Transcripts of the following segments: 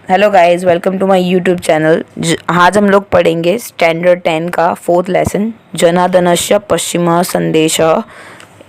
Hello guys, welcome to my YouTube channel. आज हम लोग पढ़ेंगे स्टैंडर्ड 10 का फोर्थ लेसन, जनार्दनस्य पश्चिम संदेश।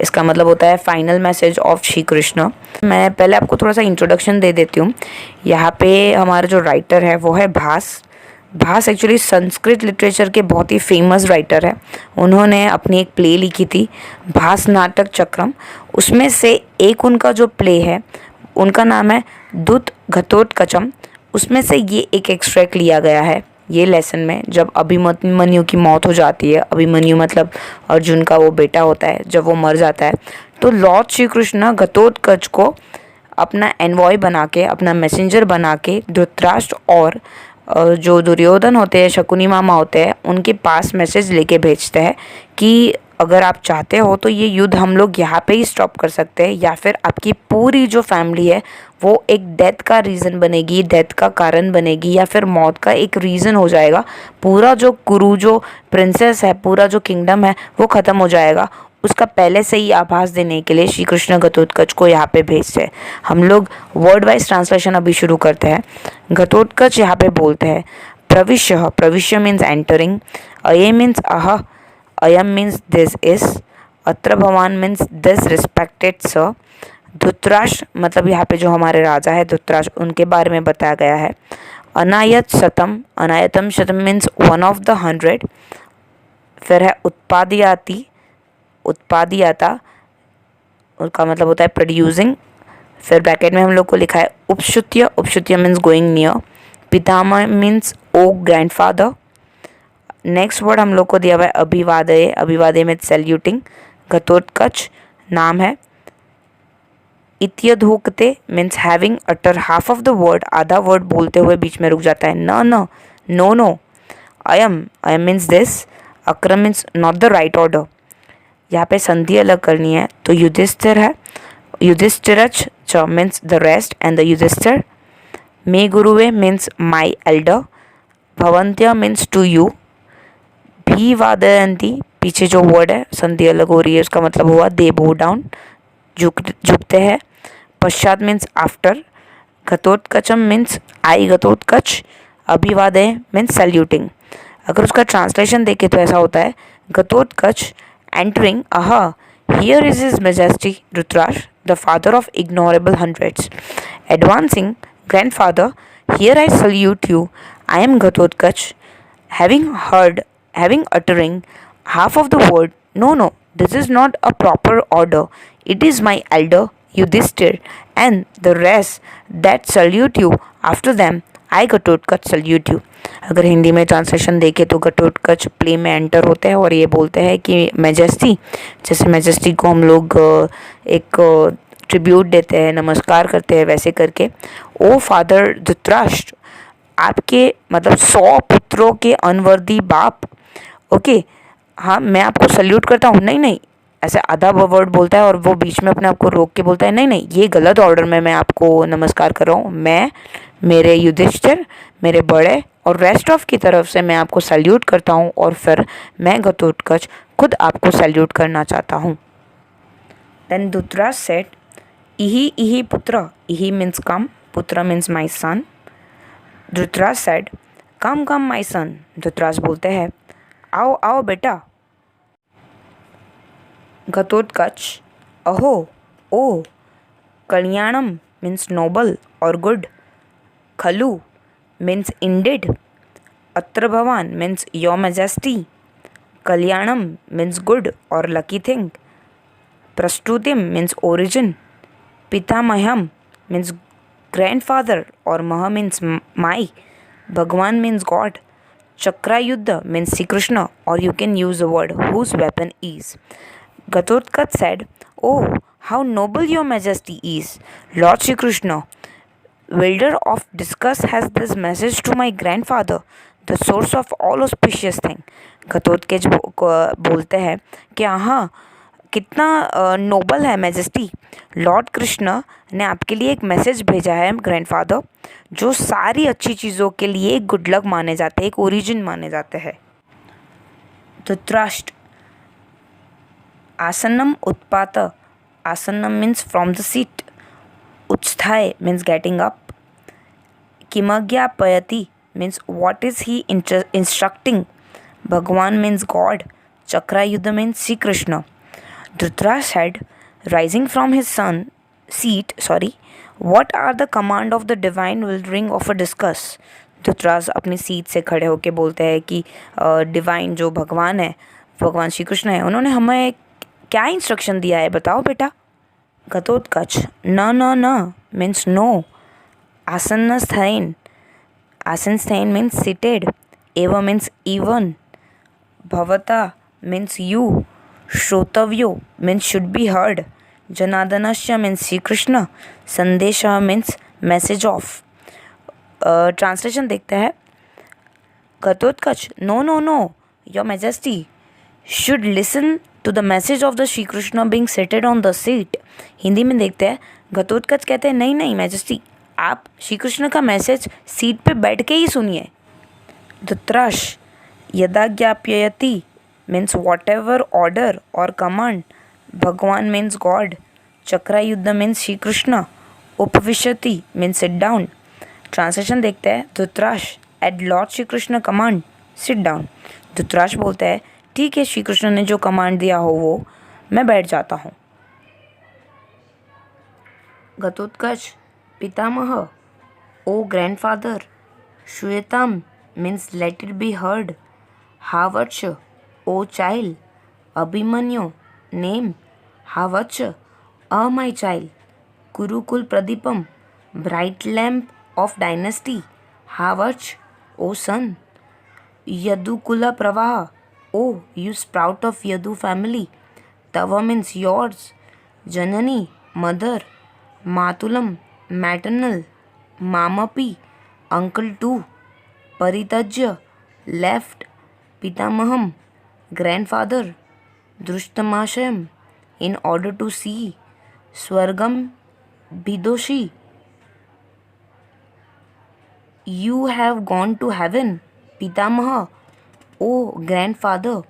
इसका मतलब होता है final message of Shri Krishna. मैं पहले आपको थोड़ा सा इंट्रोडक्शन दे देती हूँ। यहाँ पे हमारा जो राइटर है वो है भास। भास एक्चुअली संस्कृत लिटरेचर के बहुत ही फेमस राइटर है। उन्होंने अपनी एक प्ले लिखी थी, भास नाटक चक्रम। उसमें से एक उनका जो प्ले है उनका नाम है दूत घटोत्कचम। उसमें से ये एक एक्सट्रैक्ट लिया गया है ये लेसन में। जब अभिमन्यु की मौत हो जाती है, अभिमन्यु मतलब अर्जुन का वो बेटा होता है, जब वो मर जाता है तो लॉर्ड श्री कृष्ण घटोत्कच को अपना एनवॉय बना के, अपना मैसेंजर बना के धृतराष्ट्र और जो दुर्योधन होते हैं, शकुनी मामा होते हैं, उनके पास मैसेज लेके भेजते हैं कि अगर आप चाहते हो तो ये युद्ध हम लोग यहाँ पे ही स्टॉप कर सकते हैं, या फिर आपकी पूरी जो फैमिली है वो एक डेथ का रीज़न बनेगी, डेथ का कारण बनेगी, या फिर मौत का एक रीज़न हो जाएगा। पूरा जो कुरु जो प्रिंसेस है, पूरा जो किंगडम है वो ख़त्म हो जाएगा। उसका पहले से ही आभास देने के लिए श्री कृष्ण घटोत्कच को यहाँ पे भेजते हैं। हम लोग वर्ड वाइज ट्रांसलेशन अभी शुरू करते हैं। घटोत्कच यहाँ पे बोलते हैं प्रविश्य। प्रविश्य मीन्स एंटरिंग, अये मीन्स अह, अयम मीन्स दिस इज, अत्र भवान means this respected sir. Dhritarashtra मतलब यहाँ पे जो हमारे राजा है धृतराष्ट्र, उनके बारे में बताया गया है। अनायत शतम, अनायतम शतम मीन्स 1 of the 100। फिर है उत्पादयाति, उत्पादयाता उसका मतलब होता है प्रोड्यूसिंग। फिर ब्रैकेट में हम लोग को लिखा है उपश्रुत्य, उपश्रुत्य मीन्स गोइंग नियर। पितामह means O grandfather. Next word हम लोग को दिया हुआ है अभिवादय, अभिवादय मीन्स सैल्यूटिंग। घटोत्कच नाम है। इत्यधोक्ते means having utter half of the word, आधा वर्ड बोलते हुए बीच में रुक जाता है। न न, नो नो। अयम, अयम मीन्स दिस। अक्रम means not the right order. यहाँ पे संधि अलग करनी है तो युधिष्ठिर है, युधिष्ठिरच च means the rest and the Yudhishthira. मे गुरुवे मीन्स माई एल्डर। भवंत्य मीन्स टू यू। भी वादयंती, पीछे जो वर्ड है संधि अलग हो रही है, उसका मतलब हुआ दे बो डाउन, झुकते हैं। पश्चात मीन्स आफ्टर। घटोत्कचम मीन्स आई घटोत्कच। अभिवादय मीन्स सैल्यूटिंग। अगर उसका ट्रांसलेशन देखें तो ऐसा होता है Ghatotkacha entering, aha, here is his majesty Dhritarashtra, the father of ignorable hundreds. Advancing, grandfather, here I salute you. I am Ghatotkacha. Having uttering half of the word, no, no, this is not a proper order. It is my elder Yudhishthir and the rest that salute you. After them, I Ghatotkacha salute you. अगर हिंदी में translation देखें तो Ghatotkacha play में enter होते हैं और ये बोलते हैं कि मैजेस्टी, जैसे मैजेस्टी को हम लोग एक ट्रिब्यूट देते हैं, नमस्कार करते हैं, वैसे करके ओ फादर धृतराष्ट्र, आपके मतलब 100 पुत्रों के अनवर्दी बाप। ओके, हाँ मैं आपको सल्यूट करता हूँ। नहीं नहीं, ऐसे आधा वर्ड बोलता है और वो बीच में अपने आप को रोक के बोलता है नहीं नहीं, ये गलत ऑर्डर में मैं आपको नमस्कार कर रहा हूँ। मैं, मेरे युधिष्ठिर, मेरे बड़े और रेस्ट ऑफ की तरफ से मैं आपको सैल्यूट करता हूँ, और फिर मैं घटोत्कच खुद आपको सैल्यूट करना चाहता हूँ। देन धृतराष्ट्र सेड इहि इहि पुत्र, इहि मीन्स कम, पुत्र means my son. Dhritarashtra said come come my son. Dhritarashtra बोलते हैं आओ आओ बेटा। घटोत्कच अहो, ओ। कल्याणम मीन्स नोबल और गुड। खलु means indeed. Atra Bhavan means your majesty. Kalyanam means good or lucky thing. Prastutim means origin. Pitamaham means grandfather or Maha means my. Bhagwan means God. Chakra Yuddha means Sri Krishna, or you can use the word whose weapon is. Ghatotkacha said, oh, how noble your majesty is, Lord Sri Krishna. Wielder of discus has this message to my grandfather, the source of all auspicious thing. Ghatotkacha बोलते हैं कि हाँ कितना Nobel है majesty, Lord Krishna ने आपके लिए एक मैसेज भेजा है ग्रैंडफादर, जो सारी अच्छी चीज़ों के लिए एक गुड लक माने जाते हैं, एक ओरिजिन माने जाते हैं। धृतराष्ट्र आसनम उत्पात, आसनम मीन्स फ्रॉम द सीट, उत्थाय मीन्स गेटिंग अप, किमज्ञापयति means what is he instructing. Bhagwan means God. Chakrayuddha means Sri Krishna. Dhritarashtra said, rising from his seat, what are the command of the divine will ring of a discuss. Dhritarashtra अपनी seat से खड़े होके बोलते हैं कि divine जो भगवान है, भगवान श्री कृष्ण है, उन्होंने हमें क्या इंस्ट्रक्शन दिया है, बताओ बेटा. घटोत्कच, न न न मीन्स नो. आसनस्थैन, आसनस्थैन मीन्स सीटेड. एव मीन्स even. भवता means you. Shrotavyo means should be heard. Janadanasya means Sri Krishna. Sandesha means message of. Translation देखते हैं. Ghatotkacha, no no no, your majesty should listen to the message of the Shri Krishna being seated on the seat. Hindi में देखते हैं. घटोत्कच कहते हैं नहीं नहीं majesty, आप श्री कृष्ण का मैसेज सीट पे बैठ के ही सुनिए. धृतराष्ट्र, यदा ज्ञापयति means whatever order or command. Bhagwan means God. Chakrayuddha means Shri Krishna. Upavishati means sit down. Translation देखते हैं. Dhritarashtra, at Lord Shri Krishna command, sit down. Dhritarashtra बोलते हैं ठीक है, श्री कृष्ण ने जो कमांड दिया हो वो मैं बैठ जाता हूँ. घटोत्कच, पितामह, ओ ग्रैंडफादर. श्रूयताम means let it be heard. हावत्स, O child. Abhimanyu, name. Havacha, my child. Kurukul Pradipam, bright lamp of dynasty. Havach, O son. Yadukula Pravaha, O you sprout of Yadu family. Tava means yours. Janani, mother. Matulam, maternal. Mamapi, uncle too. Paritajya, left. Pitamaham, grandfather. Drushtamashayam, in order to see. Swargam Bidoshi, you have gone to heaven. Pitamaha, O grandfather.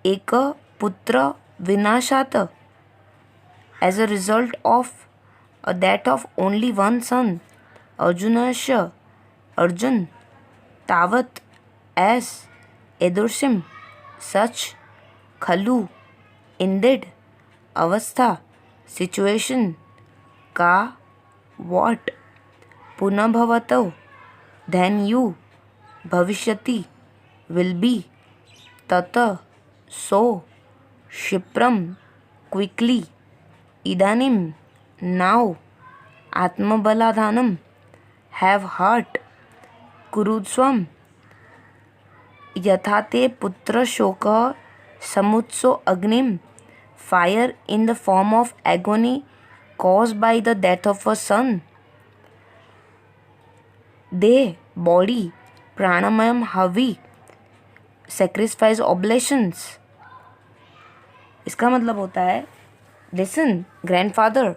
Eka Putra Vinashata, as a result of that of only one son. Arjunasya, Arjun. Tavat, as. Edursim, such. Khalu, indeed. Avastha, situation. Ka, what. Punabhavato, then you. Bhavishyati, will be. Tata, so. Shipram, quickly. Idanim, now. Atmabaladhanam, have heart. Kurudswam, yathate putra shoka samutso agnim, fire in the form of agony caused by the death of a son. They, body, pranamayam havi, sacrifice oblations. इसका मतलब होता है listen grandfather,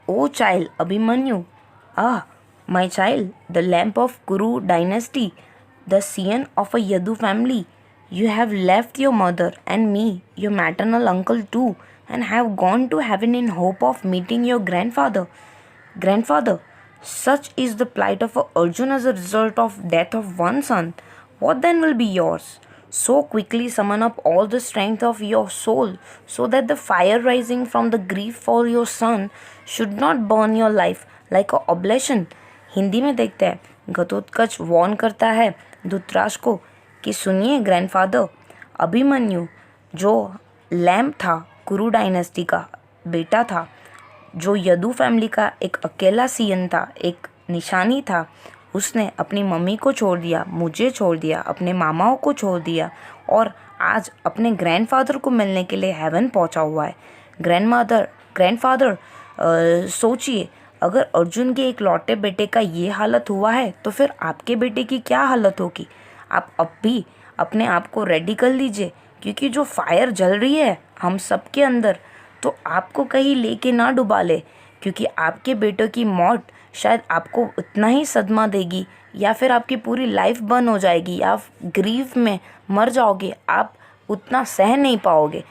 O child Abhimanyu, my child, the lamp of Kuru dynasty, the scion of a Yadu family, you have left your mother and me, your maternal uncle too, and have gone to heaven in hope of meeting your grandfather. Grandfather, such is the plight of Arjuna as a result of death of one son. What then will be yours? So quickly summon up all the strength of your soul, so that the fire rising from the grief for your son should not burn your life like a oblation. Hindi में देखते हैं. Ghatotkacha Warne करता है धृतराष्ट्र को कि सुनिए grandfather, Abhimanyu जो lamp था, कुरु डायनेस्टी का बेटा था, जो यदु फैमिली का एक अकेला सियन था, एक निशानी था, उसने अपनी मम्मी को छोड़ दिया, मुझे छोड़ दिया, अपने मामाओं को छोड़ दिया और आज अपने ग्रैंडफादर को मिलने के लिए हेवन पहुंचा हुआ है. ग्रैंडफादर सोचिए, अगर अर्जुन के एक लौटे बेटे का ये हालत हुआ है तो फिर आपके बेटे की क्या हालत होगी. आप अब भी अपने आप को रेडी कर लीजिए, क्योंकि जो फायर जल रही है हम सबके अंदर, तो आपको कहीं लेके ना डुबा ले, क्योंकि आपके बेटों की मौत शायद आपको उतना ही सदमा देगी या फिर आपकी पूरी लाइफ बर्न हो जाएगी, या ग्रीफ में मर जाओगे, आप उतना सह नहीं पाओगे.